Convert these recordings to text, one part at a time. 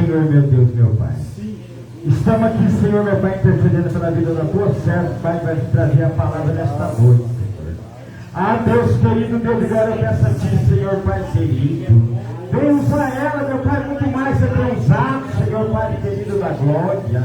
Senhor, meu Deus, meu Pai. Estamos aqui, Senhor, meu Pai, intercedendo pela vida da tua serva, Pai, vai trazer a palavra nesta noite, Senhor. Ah, Deus querido, Deus de glória, eu peço a Ti, Senhor, Pai querido. Vem usar ela, meu Pai, muito mais a ter usado, Senhor, Pai querido da glória.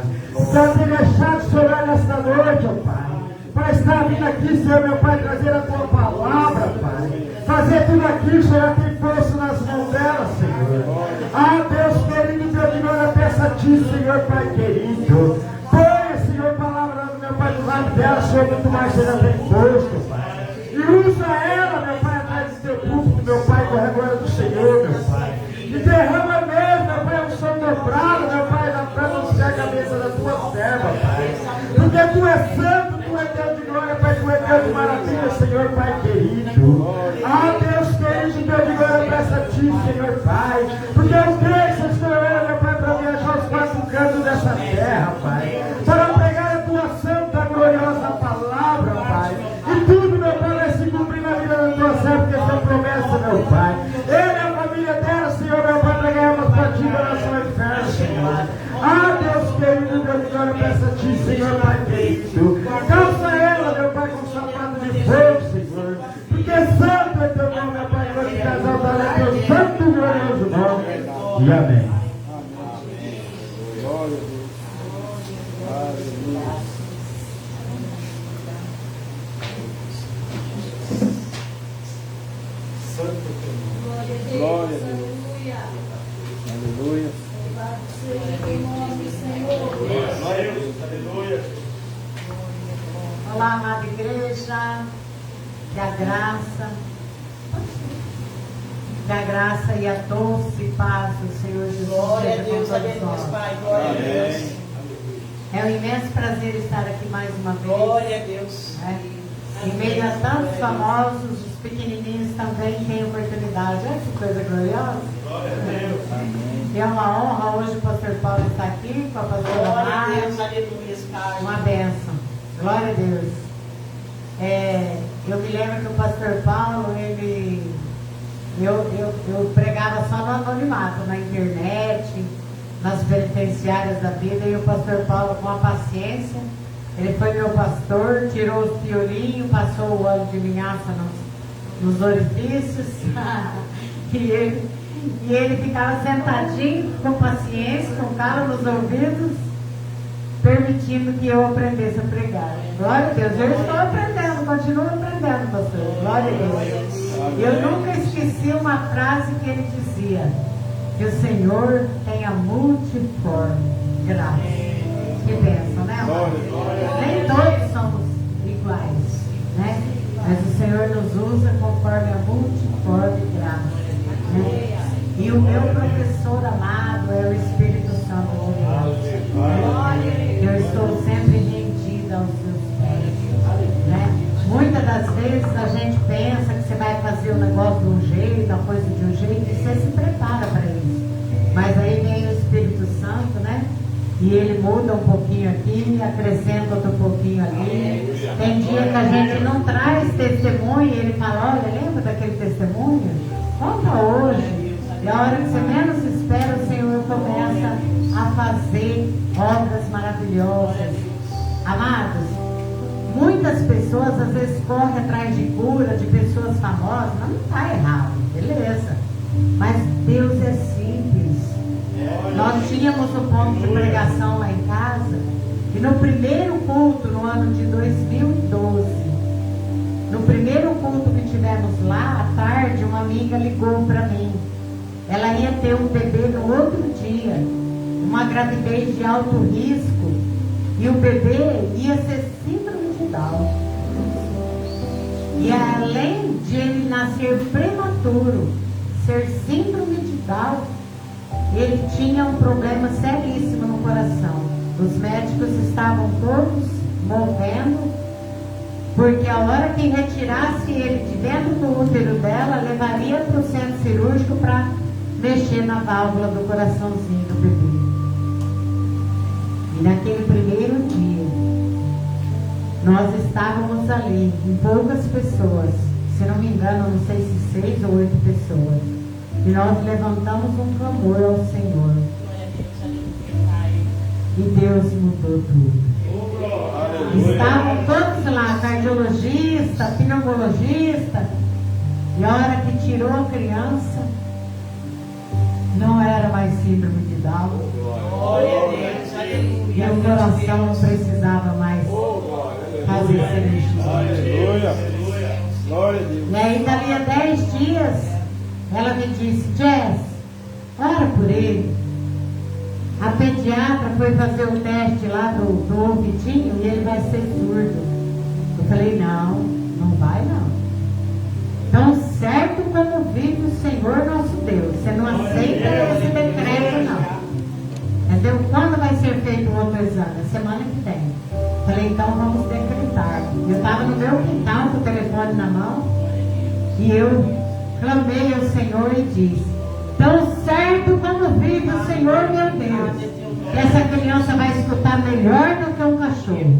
Para ter deixado chorar nesta noite, ó Pai. Para estar vindo aqui, Senhor, meu Pai, trazer a tua palavra, Pai. Fazer tudo aquilo, Senhor, tem posto nas mãos dela, Senhor. Ah, Deus querido, Deus de glória, eu peço a Ti, Senhor, Pai querido. Põe, Senhor, palavra, meu Pai, do lado dela, Senhor, muito mais Senhor, tem posto, Pai. E usa ela, meu Pai, atrás do Teu púlpito, meu Pai, com a glória do Senhor, meu Pai. E derrama mesmo, meu Pai, um som dobrado, meu Pai, para anunciar a cabeça da Tua serva, Pai. Porque Tu és santo, Tu és Deus de glória, Pai, Tu és Deus de maravilha, Senhor, Pai querido. Ah, Deus querido, Deus de glória, eu peço a Ti, Senhor, Pai. Porque eu creio que Senhor era, meu Pai, para viajar os quatro cantos dessa terra, Pai. Para pregar a Tua santa, gloriosa palavra, Pai. E tudo, meu Pai, vai se cumprir na vida da Tua serva, porque essa é promessa, meu Pai. Ele é a família dela, Senhor, meu Pai, para ganhar uma partida na sua inferno, Senhor. Ah, Deus querido, Deus de glória, eu peço a Ti, Senhor, Pai querido. Calça ela, meu Pai, com sapato de fogo, Senhor. Porque santo é Teu nome, meu Pai, glorificado é Teu santo e glorioso nome. E amém. Glória a Deus. Aleluia. Santo é Teu nome. Glória a Deus. Aleluia. Glória a Deus. Aleluia. Olá, amada igreja, que a graça e a doce paz do Senhor Jesus. Glória a Deus, aleluia, Pai, glória a Deus. É um imenso prazer estar aqui mais uma vez. Glória a Deus. Em meio a tantos famosos, os pequenininhos também têm oportunidade. Olha que coisa gloriosa. Glória a Deus. É uma honra hoje o pastor Paulo estar aqui com a pastora Glória a Maia. Deus, aleluia, Pai. Uma bênção. Glória a Deus. Eu me lembro que o pastor Paulo, eu pregava só no anonimato, na internet, nas penitenciárias da vida, e o pastor Paulo, com a paciência, ele foi meu pastor, tirou os piolinhos, passou o óleo de linhaça nos orifícios, e ele ficava sentadinho, com paciência, com calo nos ouvidos, permitindo que eu aprendesse a pregar. Glória a Deus, eu estou aprendendo, continuo aprendendo, pastor. Glória a Deus. Eu nunca esqueci uma frase que ele dizia: que o Senhor tenha multiforme graça. Que bênção, né, amor? Nem todos somos iguais, né? Mas o Senhor nos usa conforme a multiforme graça, né? E o meu professor amado é o Espírito Santo de Deus. Eu estou sempre rendida aos seus pés, né? Muitas das vezes a gente pensa que você vai fazer o negócio de um jeito, a coisa de um jeito, e você se prepara para isso. Mas aí vem o Espírito Santo, né? E ele muda um pouquinho aqui, acrescenta outro pouquinho ali. Tem dia que a gente não traz testemunho e ele fala: olha, lembra daquele testemunho? Conta hoje. E a hora que você menos espera, o Senhor começa a fazer obras maravilhosas. Amados, muitas pessoas às vezes correm atrás de cura, de pessoas famosas, mas não está errado, beleza. Mas Deus é simples. Nós tínhamos um ponto de pregação lá em casa, e no primeiro culto, no ano de 2012, no primeiro culto que tivemos lá, à tarde, uma amiga ligou para mim. Ela ia ter um bebê no outro dia, uma gravidez de alto risco, e o bebê ia ser síndrome de Down. E além de ele nascer prematuro, ser síndrome de Down, ele tinha um problema seríssimo no coração. Os médicos estavam todos movendo, porque a hora que retirasse ele de dentro do útero dela, levaria para o centro cirúrgico para mexer na válvula do coraçãozinho do bebê. E naquele primeiro dia, nós estávamos ali, em poucas pessoas, se não me engano, não sei se 6 ou 8 pessoas, e nós levantamos um clamor ao Senhor. E Deus mudou tudo. Estavam todos lá, cardiologista, pneumologista, e a hora que tirou a criança, não era mais síndrome de Down. Glória a Deus, aleluia. E o coração não precisava mais fazer cirurgia. Aleluia. Glória a Deus. E aí, dali a 10 dias, ela me disse: Jess, ora por ele. A pediatra foi fazer o teste lá do ouvidinho e ele vai ser surdo. Eu falei: não, não vai não. Tão certo como vive o Senhor nosso Deus. Você não aceita esse decreto não. Entendeu? Quando vai ser feito o outro exame? Semana que vem. Falei: então vamos decretar. Eu estava no meu quintal com o telefone na mão e eu clamei ao Senhor e disse: tão certo como vive o Senhor meu Deus, que essa criança vai escutar melhor do que um cachorro.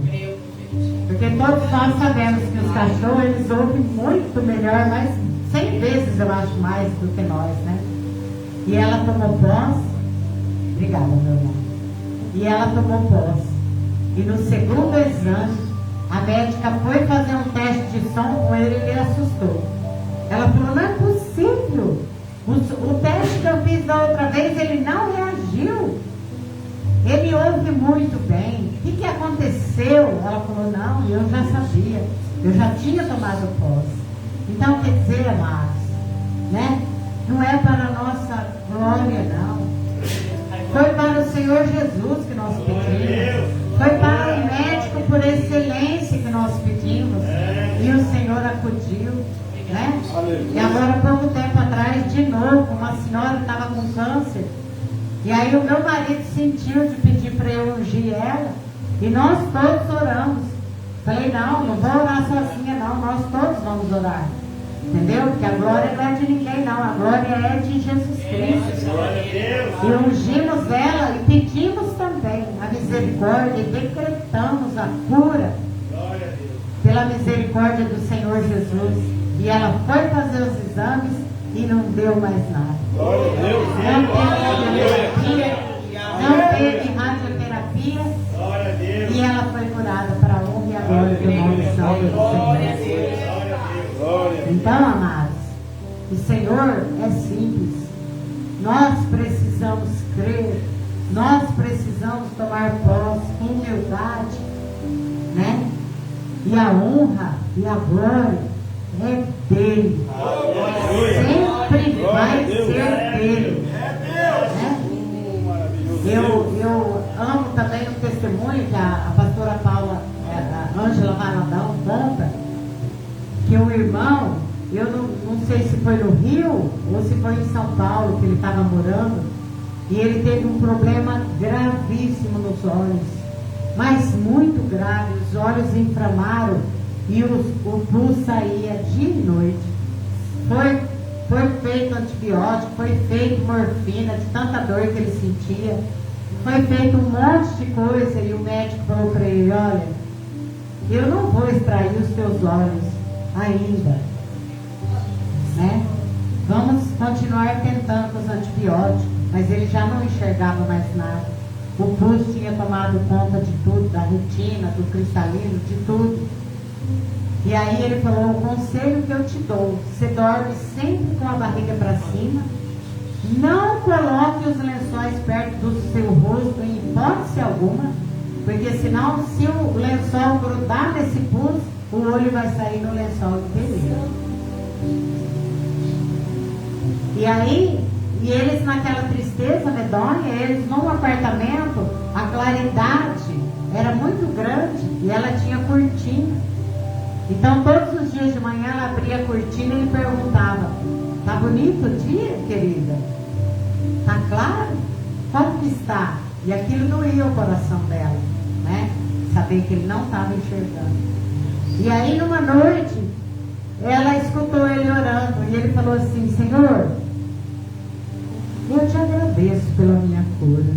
Porque todos nós sabemos que os cachorros, eles ouvem muito melhor, mas 100 vezes eu acho mais do que nós, né? E ela tomou posse. Obrigada, meu irmão. E ela tomou posse. E no segundo exame, a médica foi fazer um teste de som com ele e ele assustou. Ela falou: não é possível. O teste que eu fiz da outra vez, ele não reagiu. Ele ouve muito bem. O que aconteceu? Ela falou: não, eu já sabia. Eu já tinha tomado posse. Então, quer dizer, amados, né? Não é para a nossa glória, não. Foi para o Senhor Jesus que nós pedimos. Foi para o médico por excelência que nós pedimos. E o Senhor acudiu, né? E agora, há pouco tempo atrás, de novo, uma senhora estava com câncer. E aí o meu marido sentiu de pedir para eu ungir ela. E nós todos oramos. Falei: não vou orar sozinha não, nós todos vamos orar. Entendeu? Porque a glória não é de ninguém não, a glória é de Jesus Cristo. E ungimos ela e pedimos também a misericórdia e decretamos a cura pela misericórdia do Senhor Jesus. E ela foi fazer os exames e não deu mais nada. Não teve radioterapia e ela foi curada para a honra e a glória do nome santo do Senhor. Então, amados, o Senhor é simples. Nós precisamos crer, nós precisamos tomar posse com humildade, né? E a honra e a glória é dele. Sempre vai ser dele. Né? Eu amo também o testemunho que a pastora Paula, a Ângela Maradão conta, que o irmão, eu não sei se foi no Rio ou se foi em São Paulo que ele estava morando, e ele teve um problema gravíssimo nos olhos, mas muito grave. Os olhos inflamaram e o pus saía dia e noite. Foi feito antibiótico, foi feito morfina de tanta dor que ele sentia, foi feito um monte de coisa, e o médico falou para ele: olha, eu não vou extrair os teus olhos ainda, né? Vamos continuar tentando os antibióticos. Mas ele já não enxergava mais nada. O pus tinha tomado conta de tudo, da retina, do cristalino, de tudo. E aí ele falou: o conselho que eu te dou, você dorme sempre com a barriga para cima, não coloque os lençóis perto do seu rosto em hipótese alguma, porque senão, se o lençol grudar nesse pus, o olho vai sair no lençol inteiro. E aí, e eles naquela tristeza medonha, eles num apartamento, a claridade era muito grande e ela tinha cortina. Então todos os dias de manhã ela abria a cortina e ele perguntava: tá bonito o dia, querida? Tá claro? Como que está? E aquilo doía o coração dela, né? Saber que ele não estava enxergando. E aí numa noite, ela escutou ele orando e ele falou assim: Senhor, eu te agradeço pela minha cura.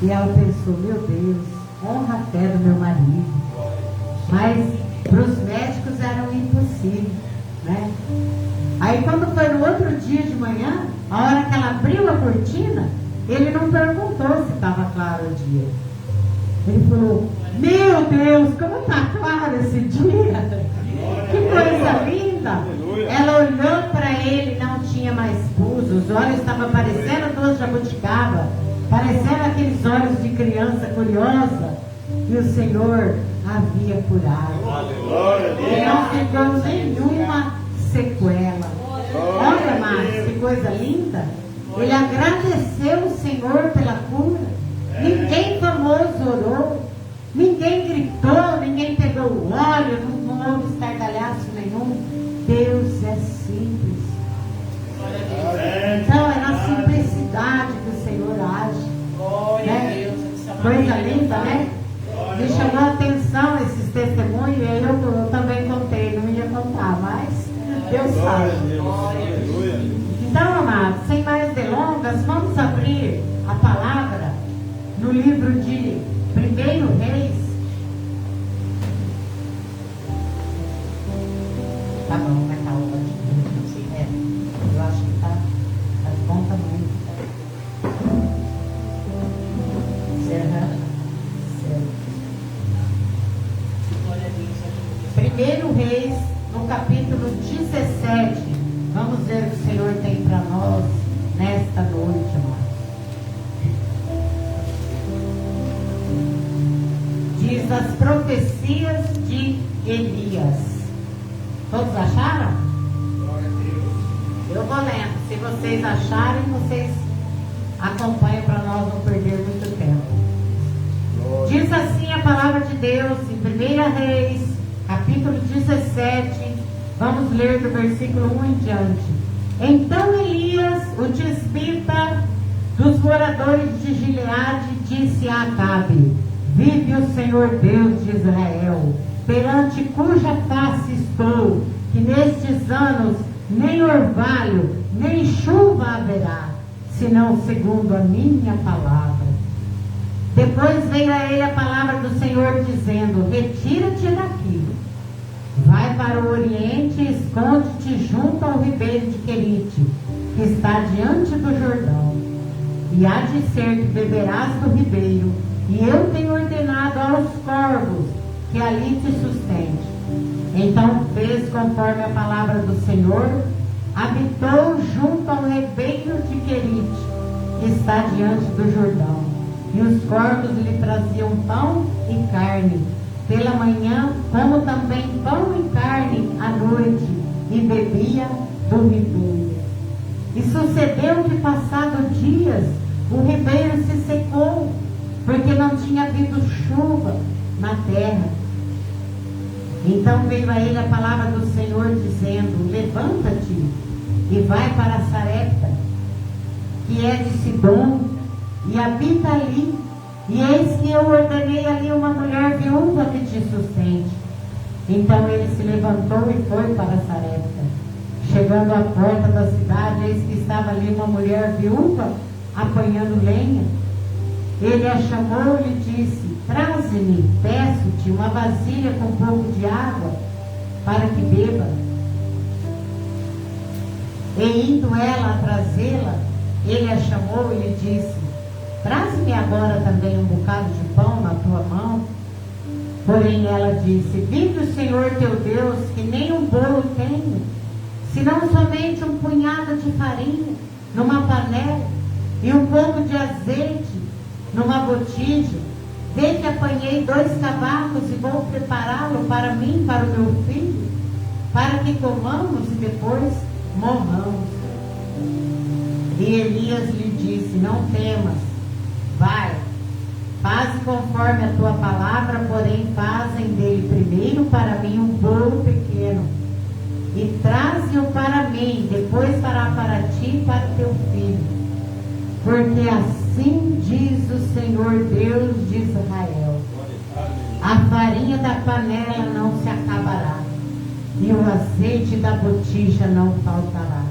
E ela pensou: meu Deus, honra a fé do meu marido. Mas para os médicos era um impossível, né? Aí quando foi no outro dia de manhã, a hora que ela abriu a cortina, Ele não perguntou se estava claro o dia. Ele falou: meu Deus, como está claro esse dia! Que coisa linda! Ela olhou para ele, não tinha mais pus, os olhos estavam parecendo duas jabuticaba, parecendo aqueles olhos de criança curiosa, e o Senhor havia curado. E não ficou nenhuma sequela. Olha, mas que coisa linda! Ele agradeceu o Senhor pela cura. Ninguém famoso orou, ninguém gritou, ninguém pegou o óleo, não houve estardalhaço nenhum. Deus é simples. Então é na simplicidade que o Senhor age, né? Coisa linda, né? Me chamou a atenção esses testemunhos, e aí eu também contei, não ia contar, mas Deus sabe. Então, amados, sem mais delongas, vamos abrir a palavra no livro de 1 Reis. Tá bom, vai estar outra. Eu acho que tá bom também. Certo. 1 Reis, no capítulo 17. Vamos ver o que o Senhor tem para nós nesta noite, amados. Diz as profecias de Elias. Todos acharam? Eu vou lendo. Se vocês acharem, vocês acompanham para nós não perder muito tempo. Diz assim a palavra de Deus em 1 Reis, capítulo 17. Vamos ler do versículo 1 em diante. Então Elias, o tisbita dos moradores de Gileade, disse a Acabe: vive o Senhor Deus de Israel, perante cuja face estou, que nestes anos nem orvalho, nem chuva haverá, senão segundo a minha palavra. Depois veio a ele a palavra do Senhor, dizendo: retira-te daqui, vai para o oriente e esconde-te junto ao ribeiro de Querite, que está diante do Jordão. E há de ser que beberás do ribeiro, e eu tenho ordenado aos corvos que ali te sustente. Então fez conforme a palavra do Senhor, habitou junto ao ribeiro de Querite, que está diante do Jordão. E os corvos lhe traziam pão e carne pela manhã, como também pão e carne à noite, e bebia do ribeiro. E sucedeu que, passados dias, o ribeiro se secou, porque não tinha havido chuva na terra. Então veio a ele a palavra do Senhor, dizendo: levanta-te e vai para Sarepta, que é de Sidom, e habita ali. E eis que eu ordenei ali uma mulher viúva que te sustente. Então ele se levantou e foi para Sarepta. Chegando à porta da cidade, eis que estava ali uma mulher viúva apanhando lenha. Ele a chamou e lhe disse: traze-me, peço-te, uma vasilha com um pouco de água, para que beba. E indo ela a trazê-la, ele a chamou e lhe disse: traze-me agora também um bocado de pão na tua mão. Porém ela disse: vive o Senhor teu Deus, que nem um bolo tenho, senão somente um punhado de farinha numa panela e um pouco de azeite numa botija. Vê que apanhei 2 cavacos e vou prepará-lo para mim, para o meu filho, para que comamos e depois morramos. E Elias lhe disse: não temas, vai, faze conforme a tua palavra, porém fazem dele primeiro para mim um bolo pequeno, e traze-o para mim, depois fará para ti e para teu filho. Porque assim diz o Senhor Deus de Israel: a farinha da panela não se acabará, e o azeite da botija não faltará,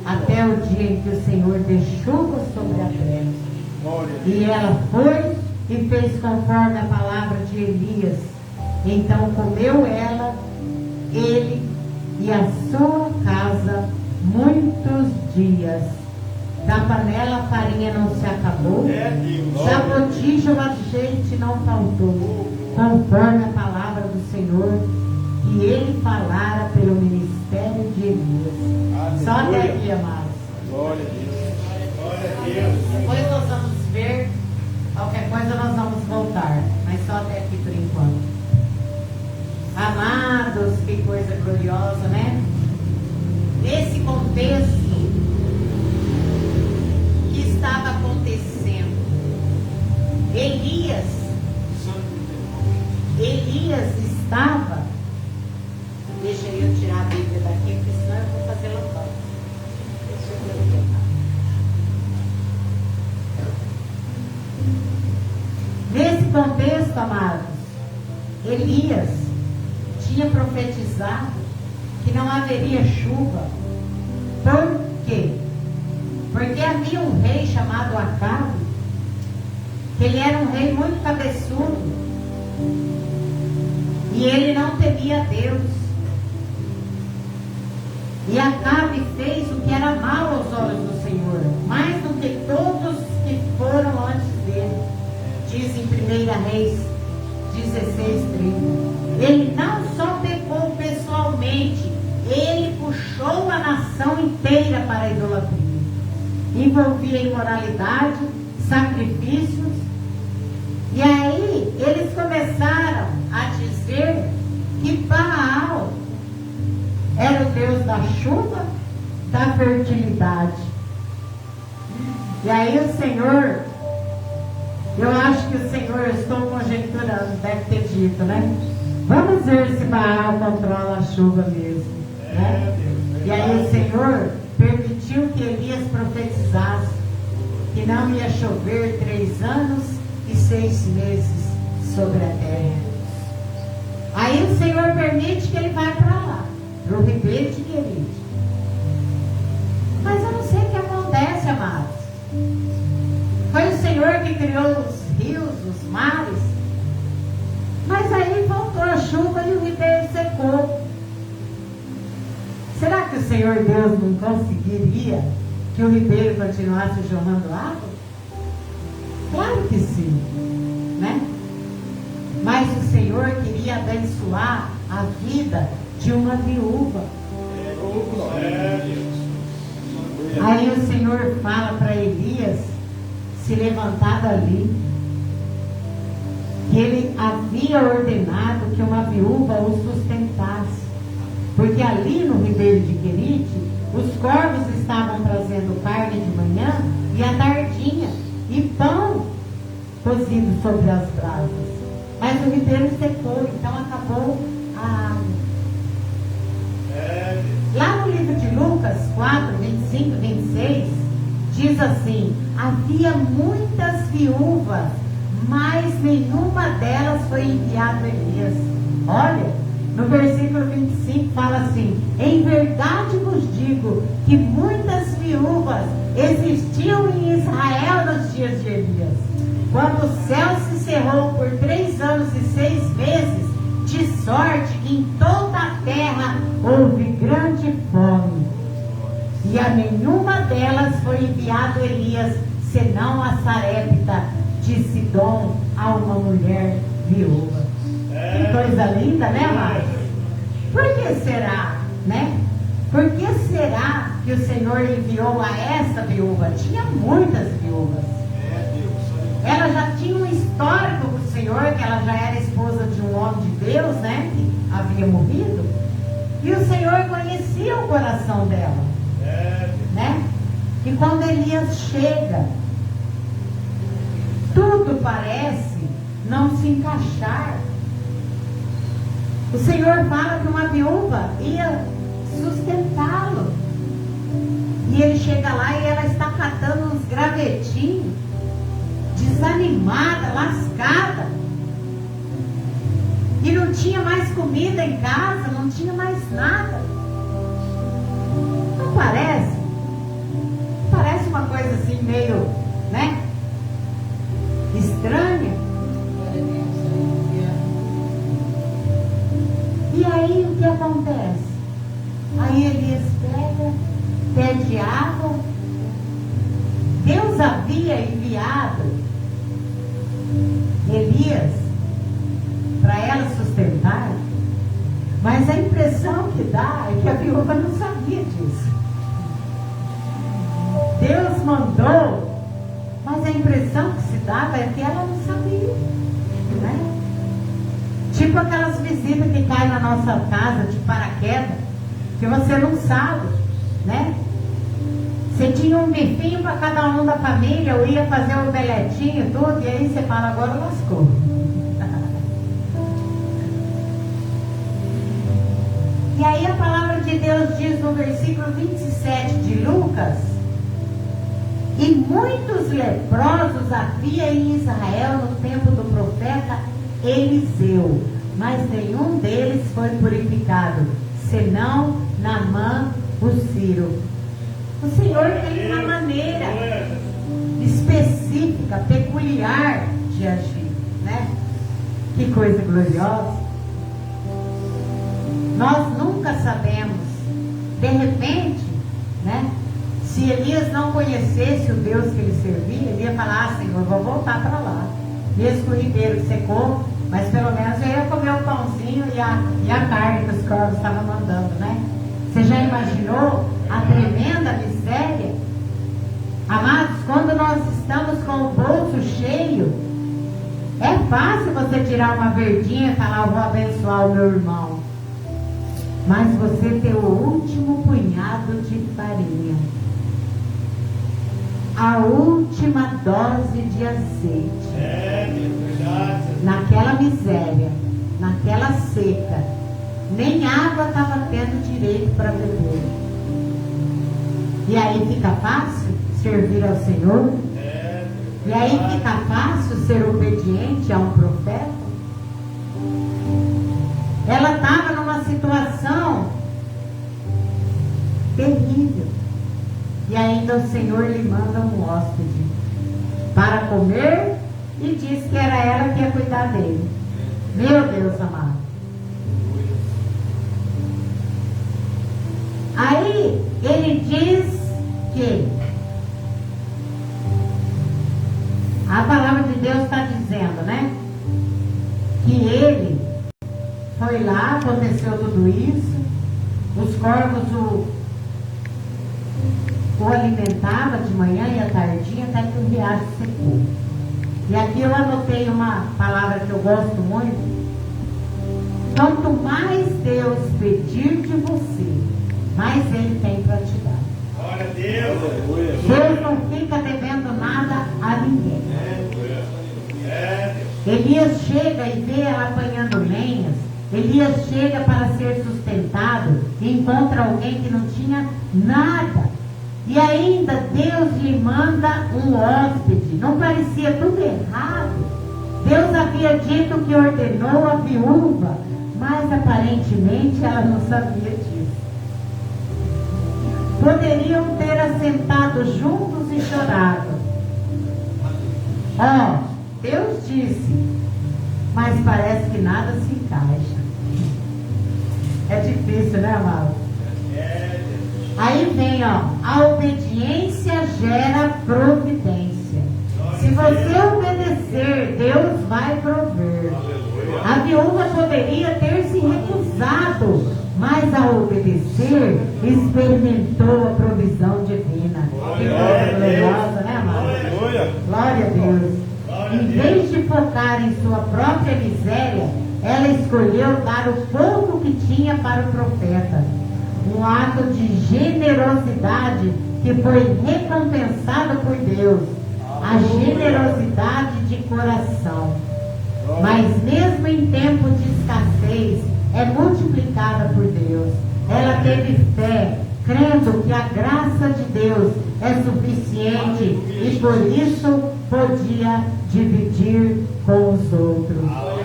até o dia em que o Senhor dê chuva sobre a terra. E ela foi e fez conforme a palavra de Elias. Então comeu ela, ele e a sua casa muitos dias. Da panela a farinha não se acabou, Deus. da botija o azeite não faltou, conforme a palavra do Senhor, que ele falara pelo ministério de Elias. Só até aqui, amados. Glória a Deus. Glória a Deus. Depois nós vamos ver, qualquer coisa nós vamos voltar, mas só até aqui por enquanto. Amados, que coisa gloriosa, né? Nesse contexto que estava acontecendo, Elias estava, deixa eu tirar a Bíblia daqui, porque senão eu vou fazer lampada. Deixa eu ver. Nesse contexto, amados, Elias tinha profetizado que não haveria chuva. Por quê? Porque havia um rei chamado Acabe, que ele era um rei muito cabeçudo, e ele não temia Deus. E Acabe fez o que era mal aos olhos do Senhor, mais do que todos que foram antes dele. Diz em 1 Reis 16:30. Ele não só pecou pessoalmente, ele puxou a nação inteira para a idolatria. Envolvia imoralidade, sacrifícios. E aí eles começaram a dizer que Baal era o Deus da chuva, da fertilidade. E aí o Senhor, eu acho que o Senhor, eu estou conjecturando, deve ter dito, né? Vamos ver se Baal controla a chuva mesmo, né? E aí o Senhor permitiu que Elias profetizasse que não ia chover 3 anos e 6 meses sobre a terra. Aí o Senhor permite que ele vá para lá, para o ribeiro de Querite. Mas eu não sei o que acontece, amados. Foi o Senhor que criou os rios, os mares. Mas aí voltou a chuva e o ribeiro secou. Será que o Senhor Deus não conseguiria que o ribeiro continuasse jorrando água? Claro que sim, né? Mas o Senhor queria abençoar a vida de uma viúva. Aí o Senhor fala para Elias se levantar dali, que ele havia ordenado que uma viúva o sustentasse, porque ali no ribeiro de Querite os corvos estavam trazendo carne de manhã e à tardinha e pão cozido sobre as brasas, mas o ribeiro secou, então acabou a água. Lá no livro de Lucas 4, 25, 26 diz assim: havia muitas viúvas, mas nenhuma delas foi enviada a Elias. Olha, no versículo 25 fala assim: em verdade vos digo que muitas viúvas existiam em Israel nos dias de Elias, quando o céu se cerrou por 3 anos e 6 meses, de sorte que em toda a terra houve grande fome. E a nenhuma delas foi enviado Elias, senão a Sarepta de Sidom, a uma mulher viúva. Que coisa linda, né, amados? Por que será, né? Por que será que o Senhor enviou a essa viúva? Tinha muitas viúvas. Ela já tinha um histórico com o Senhor, que ela já era esposa de um homem de Deus, né? Que havia morrido. E o Senhor conhecia o coração dela, né? E quando Elias chega, tudo parece não se encaixar. O Senhor fala que uma viúva ia sustentá-lo. E ele chega lá e ela está catando uns gravetinhos, desanimada, lascada. E não tinha mais comida em casa, não tinha mais nada. Não parece? Parece uma coisa assim meio, né? Estranha. E aí o que acontece? Aí Elias pede água Deus havia enviado Elias para ela sustentar, mas a impressão que dá é que a viúva não sabia disso. Deus mandou, mas a impressão que se dava é que ela não sabia, né? Tipo aquelas visitas que caem na nossa casa de paraquedas, que você não sabe, né? Você tinha um bifinho para cada um da família, eu ia fazer um beletinho e tudo, e aí você fala, agora lascou. E aí a palavra de Deus diz no versículo 27 de Lucas: e muitos leprosos havia em Israel no tempo do profeta Eliseu, mas nenhum deles foi purificado, senão Naamã o Sírio. O Senhor tem uma maneira específica, peculiar de agir, né? Que coisa gloriosa. Nós nunca sabemos, de repente, né? Se Elias não conhecesse o Deus que ele servia, ele ia falar, Senhor, vou voltar para lá. Mesmo que o ribeiro secou, mas pelo menos eu ia comer o pãozinho e a carne que os corvos estavam mandando, né? Você já imaginou a tremenda miséria? Amados, quando nós estamos com o bolso cheio, é fácil você tirar uma verdinha e falar, eu vou abençoar o meu irmão. Mas você ter o último punhado de farinha, a última dose de azeite, naquela miséria, naquela seca, nem água estava tendo direito para beber. E aí fica fácil servir ao Senhor? E aí fica fácil ser obediente a um profeta? Ela estava numa situação terrível. E ainda o Senhor lhe manda um hóspede para comer e diz que era ela que ia cuidar dele. Meu Deus amado. Aí ele diz que a palavra de Deus está dizendo, né? Que ele foi lá, aconteceu tudo isso, os corvos o alimentavam de manhã e à tardinha até que o riacho secou. E aqui eu anotei uma palavra que eu gosto muito. Quanto mais Deus pedir de você, mais Ele tem para te dar. Glória a Deus. Deus não fica devendo nada a ninguém. Elias chega e vê ela apanhando lenhas. Elias chega para ser sustentado e encontra alguém que não tinha nada. E ainda Deus lhe manda um hóspede. Não parecia tudo errado? Deus havia dito que ordenou a viúva, mas aparentemente ela não sabia disso. Poderiam ter assentado juntos e chorado. Deus disse, mas parece que nada se encaixa. É difícil, né, amado? Aí vem, a obediência gera providência. Se você obedecer, Deus vai prover. A viúva poderia ter se recusado, mas ao obedecer, experimentou a provisão divina. Que coisa gloriosa, né, amado? Glória a Deus. Em vez de focar em sua própria miséria, ela escolheu dar o pouco que tinha para o profeta. Um ato de generosidade que foi recompensado por Deus. A generosidade de coração. Mas mesmo em tempo de escassez, é multiplicada por Deus. Ela teve fé, crendo que a graça de Deus é suficiente e por isso podia dividir com os outros.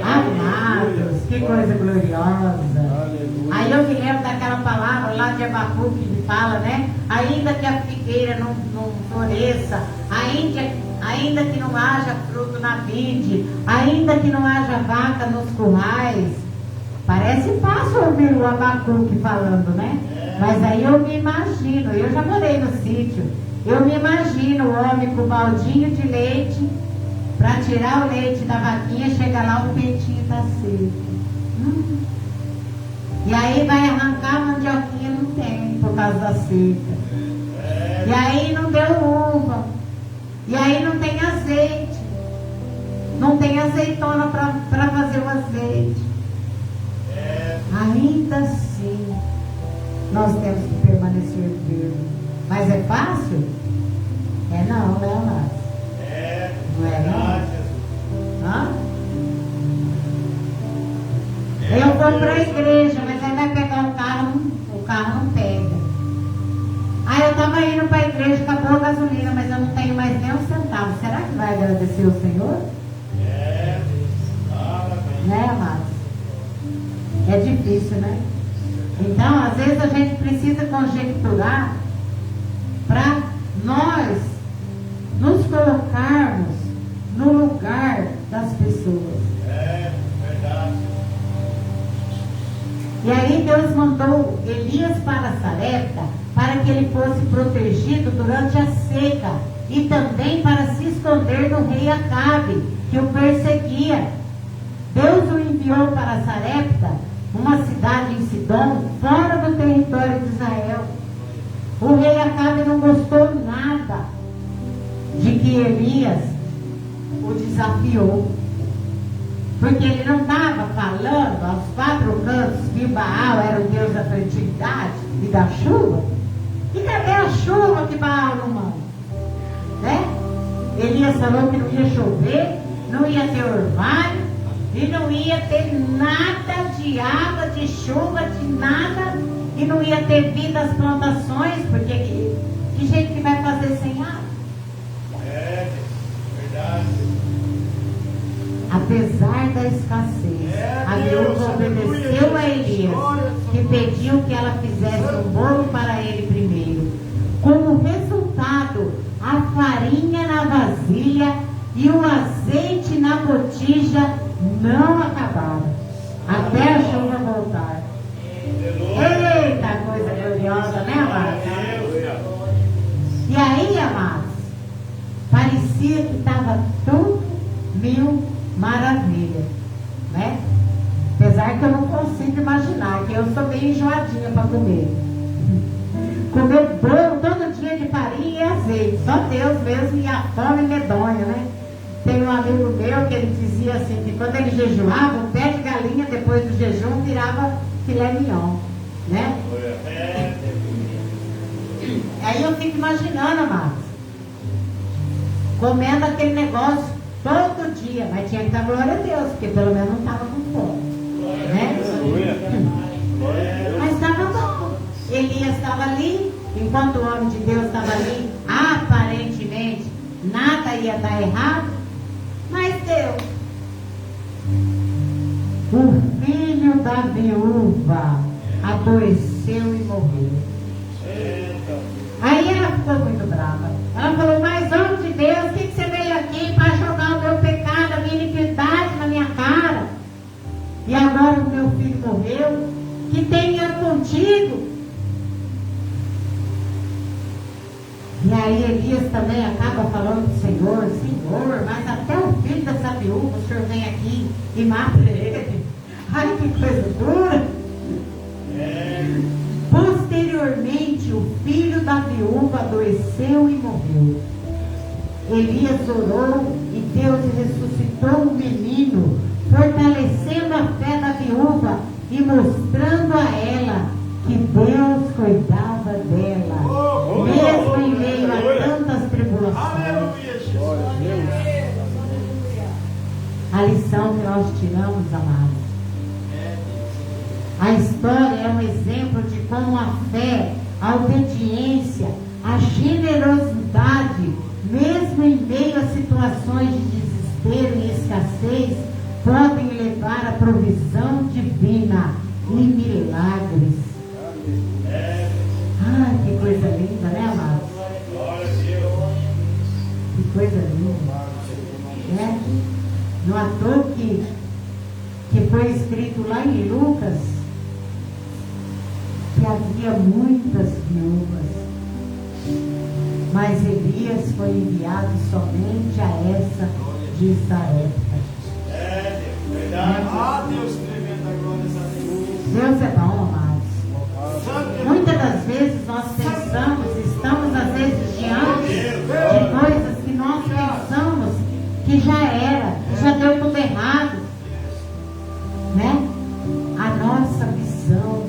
Amados, que coisa gloriosa. Aí eu me lembro daquela palavra lá de Abacuque que fala, né? Ainda que a figueira não floresça, ainda que não haja fruto na vide, ainda que não haja vaca nos currais. Parece fácil ouvir o Abacuque falando, né? Mas aí eu me imagino, eu já morei no sítio, Eu me imagino o homem com o baldinho de leite, para tirar o leite da vaquinha, chega lá o peitinho está seco. E aí vai arrancar a mandioquinha, não tem, por causa da seca. E aí não deu uva. E aí não tem azeite. Não tem azeitona para fazer o azeite. Ainda assim, nós temos que permanecer firmes. Mas é fácil? Não, né, Márcio? Não é não? Hã? Eu vou para a igreja, mas aí vai pegar o carro não pega. Aí eu estava indo para a igreja, acabou a gasolina, mas eu não tenho mais nem um centavo. Será que vai agradecer o Senhor? Né, amados? É difícil, né? Então, às vezes a gente precisa conjecturar para nós nos colocarmos no lugar das pessoas. Verdade. E aí Deus mandou Elias para Sarepta para que ele fosse protegido durante a seca e também para se esconder do rei Acabe, que o perseguia. Deus o enviou para Sarepta, uma cidade em Sidom, fora do território de Israel. O rei Acabe não gostou nada de que Elias o desafiou. Porque ele não estava falando aos 4 cantos que Baal era o Deus da fertilidade e da chuva. E cadê a chuva que Baal não manda? Né? Elias falou que não ia chover, não ia ter orvalho, e não ia ter nada de água, de chuva, de nada, e não ia ter vida às plantações, porque que jeito que vai fazer sem água? Verdade. Apesar da escassez, a viúva obedeceu a Elias, que pediu que ela fizesse um bolo para ele primeiro. Como resultado, a farinha na vasilha e o azeite na botija não acabaram, até a chuva voltar. Eita, coisa gloriosa, né, amados? E aí, amados, parecia que estava tudo mil maravilhas, né? Apesar que eu não consigo imaginar, que eu sou meio enjoadinha para comer. Comer bolo todo dia de farinha e azeite, só Deus mesmo, e a fome medonha, né? Tem um amigo meu que ele dizia assim, que quando ele jejuava, um pé de galinha depois do jejum virava filé mignon, né? Aí eu fico imaginando, amados, comendo aquele negócio todo dia, mas tinha que dar glória a Deus, porque pelo menos não estava com fome, né? Mas estava bom. Elias estava ali, enquanto o homem de Deus estava ali, aparentemente nada ia dar errado, mas deu. O filho da viúva adoeceu e morreu. Aí ela ficou muito brava. Ela falou, mas homem de Deus, o que você veio aqui para jogar o meu pecado, a minha iniquidade na minha cara? E agora o meu filho morreu, que tem eu contigo? E aí Elias também acaba falando para o Senhor, Senhor, mas até o filho dessa viúva, o Senhor vem aqui e mata ele. Ai, que coisa dura. Posteriormente, o filho da viúva adoeceu e morreu. Elias orou e Deus ressuscitou o menino, fortalecendo a fé da viúva e mostrando a ela que Deus cuidava dela, mesmo em meio a tantas tribulações. A lição que nós tiramos, amados, a história é um exemplo de como a fé, a obediência, a generosidade, mesmo em meio a situações de desespero e escassez, podem levar à provisão divina e milagres. Ai, que coisa linda, né, amados? Que coisa linda. Né? Não à toa que foi escrito lá em Lucas que havia muitas viúvas. Mas Elias foi enviado somente a essa de Sarepta. É, Deus. Verdade. Ah, Deus, tremenda glória a Deus. Deus é bom, amados. Muitas das vezes nós pensamos, estamos às vezes diante de coisas que nós pensamos que já era, que já deu tudo errado, né? A nossa visão.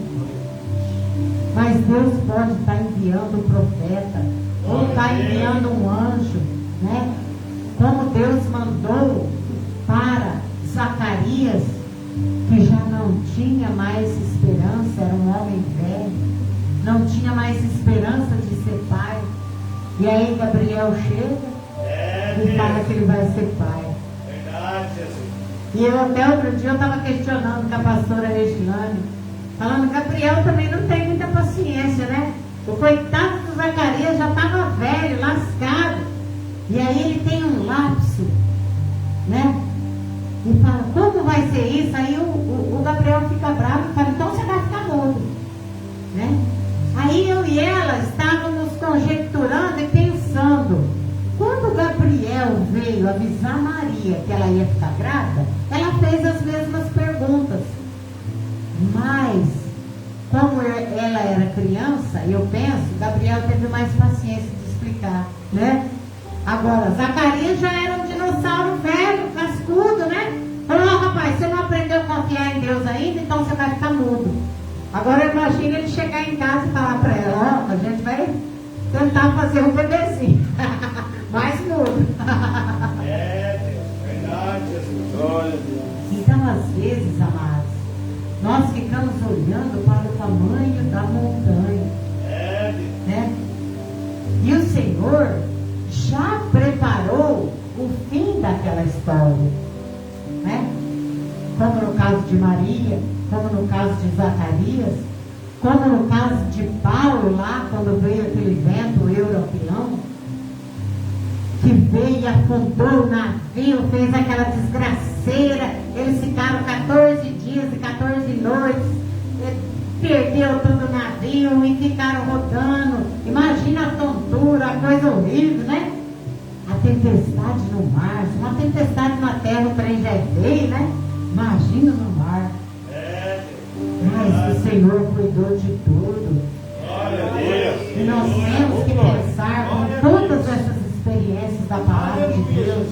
Mas Deus pode estar enviando um profeta, ou estar enviando um anjo, né? Como Deus mandou para Zacarias, que já não tinha mais esperança, era um homem velho, não tinha mais esperança de ser pai. E aí Gabriel chega e fala que ele vai ser pai. Verdade, Jesus. E eu até outro dia eu estava questionando com a pastora Regilane, falando, Gabriel também não tem muita paciência, né? O coitado do Zacarias já estava velho, lascado. E aí ele tem um lapso, né? E fala, como vai ser isso? Aí o Gabriel fica bravo e fala, então você vai ficar mudo, né? Aí eu e ela estávamos conjecturando e pensando, quando Gabriel veio avisar Maria que ela ia ficar grávida, ela fez as mesmas perguntas. Mas, como ela era criança, eu penso, Gabriel teve mais paciência de explicar, né? Agora, Zacarias já era um dinossauro velho, cascudo, né? Falou, rapaz, você não aprendeu a confiar em Deus ainda, então você vai ficar mudo. Agora imagina ele chegar em casa e falar para ela, ó, a gente vai tentar fazer um bebezinho. Mais mudo. É, Deus. Verdade, Jesus. Glória a Deus. Então, às vezes, amados, nós ficamos olhando para o tamanho da montanha, É, Deus. né? E o Senhor já preparou o fim daquela história, né? Como no caso de Maria, como no caso de Zacarias, como no caso de Paulo lá, quando veio aquele vento europeu, que veio e afundou o navio, fez aquela desgraceira, eles ficaram 14 dias e 14 noites, perdeu todo o navio e ficaram rodando. Imagina a tontura, a coisa horrível, né? A tempestade no mar, se uma tempestade na terra, o trem já é feio, né? Imagina no mar. É, Mas o Senhor cuidou de tudo. glória a Deus. E nós temos que pensar com todas essas experiências da palavra de Deus,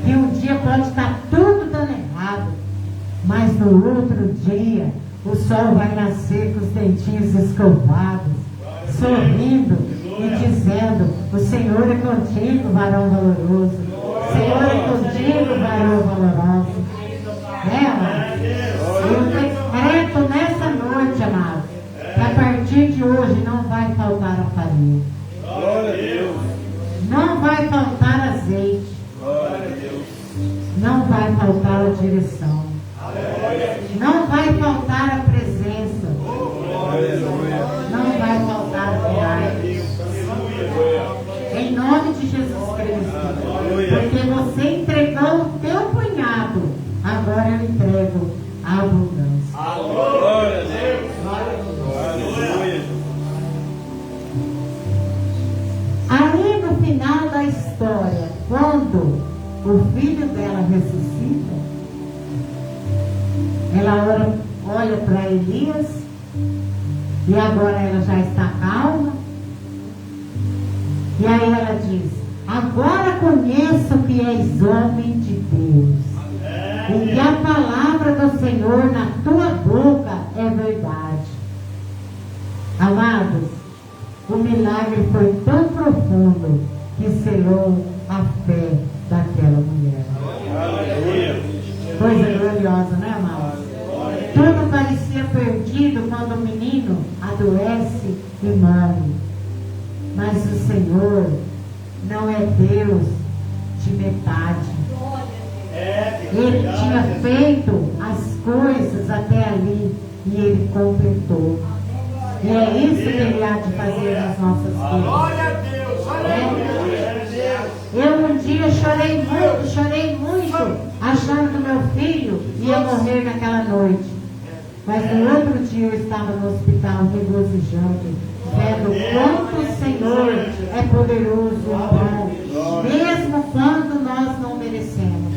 que um dia pode estar tudo dando errado, mas no outro dia o sol vai nascer com os dentinhos escovados, sorrindo e dizendo, o Senhor é contigo, varão valoroso. O Senhor é contigo, varão valoroso. Amado? Eu decreto nessa noite, amado, que a partir de hoje não vai faltar a farinha. Glória a Deus. Não vai faltar azeite. Glória a Deus. Não vai faltar a direção. Não vai faltar a presença. Não vai faltar a viagem. Em nome de Jesus Cristo. Porque você entregou o teu punhado. Agora eu entrego a abundância. Glória a Deus. Aleluia. Aí no final da história, quando o filho dela ressuscita, ela olha para Elias e agora ela já está calma. E aí ela diz, agora conheço que és homem de Deus e que a palavra do Senhor na tua boca é verdade. Amados, o milagre foi tão profundo que selou a fé daquela mulher. Aleluia. Coisa gloriosa, né, amados? Tudo parecia perdido quando o menino adoece e morre. Mas o Senhor não é Deus de metade. Ele tinha feito as coisas até ali e Ele completou. E é isso que Ele há de fazer nas nossas vidas. Glória a Deus. Aleluia. Eu um dia chorei muito, achando que meu filho ia morrer naquela noite. Mas no outro dia eu estava no hospital Natal regozijando, vendo quanto o Senhor é poderoso e bom, mesmo quando nós não merecemos.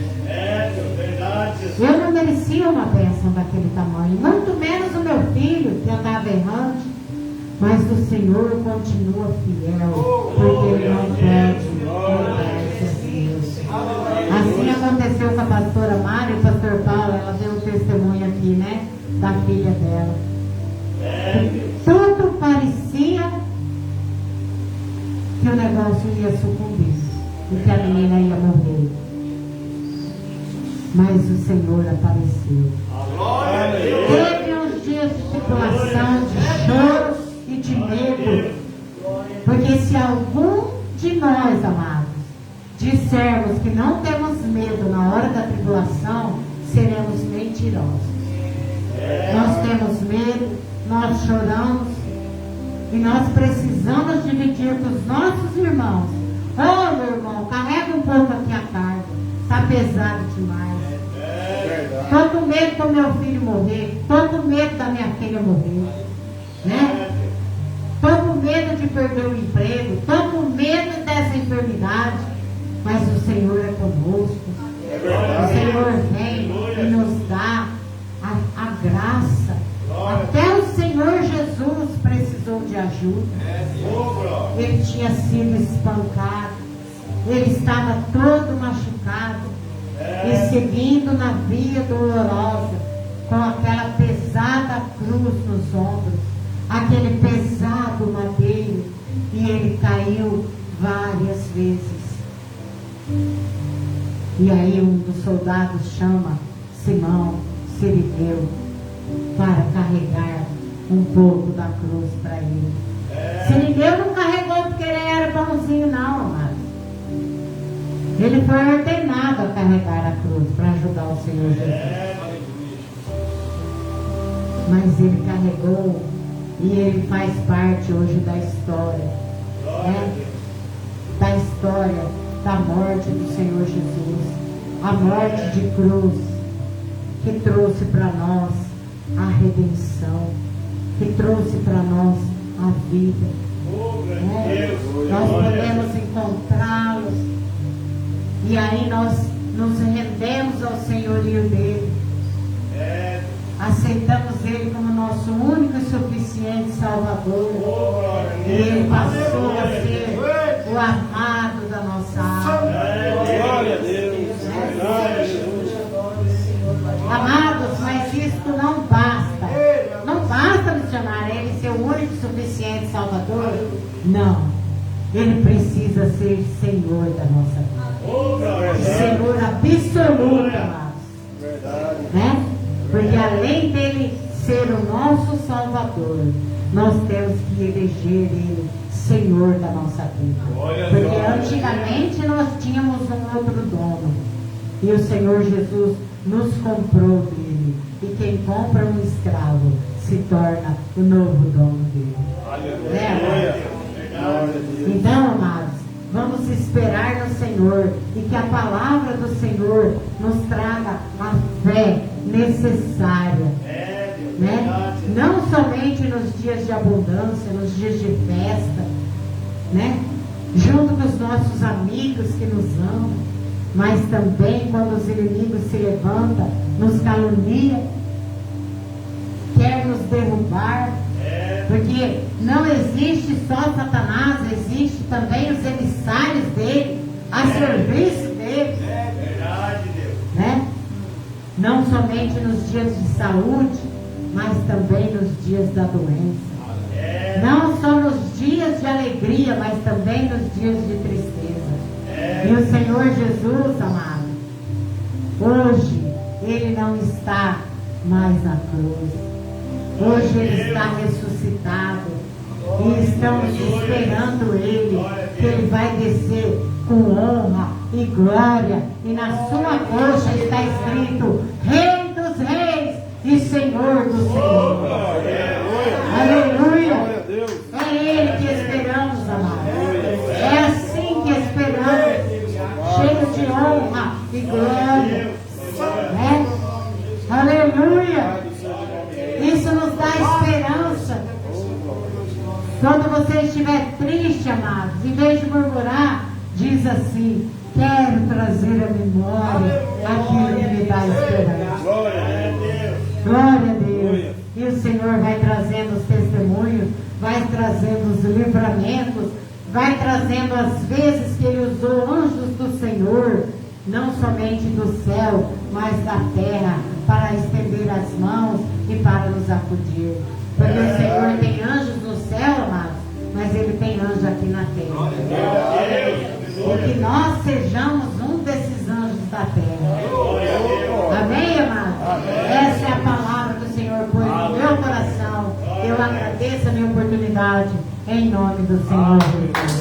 Eu não merecia uma bênção daquele tamanho, muito menos o meu filho que andava errante, mas o Senhor continua fiel, porque Ele não perde Deus. Assim aconteceu com a pastora Mari e o pastor Paulo, ela deu um testemunho aqui, né, da filha dela. Tudo parecia que o negócio ia sucumbir e que a menina ia morrer. Mas o Senhor apareceu. Teve uns dias de tribulação, de choro e de medo. Porque se algum de nós, amados, dissermos que não temos medo na hora da tribulação, seremos mentirosos. Nós temos medo, nós choramos e nós precisamos dividir com os nossos irmãos. Oh, meu irmão, carrega um pouco aqui a carga, está pesado demais. Estou com medo do meu filho morrer, estou com medo da minha filha morrer, né? Estou com medo de perder o emprego, estou com medo dessa enfermidade, mas o Senhor é conosco. O Senhor vem e nos dá a graça. Até o Senhor Jesus precisou de ajuda. Ele tinha sido espancado, ele estava todo machucado e seguindo na via dolorosa, com aquela pesada cruz nos ombros, aquele pesado madeiro, e ele caiu várias vezes. E aí um dos soldados chama Simão Sirineu para carregar um pouco da cruz para ele. Sirineu não carregou porque ele era bonzinho, não, amado. Ele foi ordenado a carregar a cruz para ajudar o Senhor Jesus. Mas ele carregou e ele faz parte hoje da história, né? Da história da morte do Senhor Jesus. A morte de cruz que trouxe para nós a redenção, que trouxe para nós a vida. Né? Nós podemos encontrá-los e aí nós nos rendemos ao senhorio dele. Aceitamos ele como nosso único e suficiente Salvador. E ele passou a ser o amado da nossa alma. Glória a Deus. Amados, mas isto não basta. Não basta, missionário, ele ser o único e suficiente Salvador. Não. Ele precisa ser Senhor da nossa vida. Senhor absoluto, amados. Né? Porque além dele ser o nosso Salvador, nós temos que eleger ele Senhor da nossa vida. Porque antigamente nós tínhamos um outro dono. E o Senhor Jesus nos comprou dele. E quem compra um escravo se torna o novo dono dele. Né? Então, amados, vamos esperar no Senhor e que a palavra do Senhor nos traga a fé necessária, né? Não somente nos dias de abundância, nos dias de festa, né? Junto com os nossos amigos que nos amam, mas também quando os inimigos se levantam, nos caluniam, quer nos derrubar, porque não existe só Satanás, existe também os emissários dele, a serviço dele, né? Não somente nos dias de saúde, mas também nos dias da doença. Não só nos dias de alegria, mas também nos dias de tristeza. E o Senhor Jesus, amado, hoje Ele não está mais na cruz. Hoje Ele está ressuscitado. E estamos esperando Ele, que Ele vai descer com honra e glória. E na sua coxa está escrito Rei dos Reis e Senhor dos Senhores. Aleluia! É Ele que esperamos, amados. É assim que esperamos, cheio de honra e glória. Né? Aleluia! Isso nos dá esperança Quando você estiver triste, amados, em vez de murmurar, diz assim: quero trazer à memória aquilo que me dá esperança. Glória a Deus. Glória a Deus. E o Senhor vai trazendo os testemunhos, vai trazendo os livramentos, vai trazendo as vezes que Ele usou anjos do Senhor, não somente do céu, mas da terra, para estender as mãos e para nos acudir. Porque o Senhor tem anjos no céu, amados, mas Ele tem anjo aqui na terra. E que nós sejamos um desses anjos da terra. Amém, amados? Essa é a palavra que o Senhor pôs no meu coração. Eu agradeço a minha oportunidade, em nome do Senhor Jesus.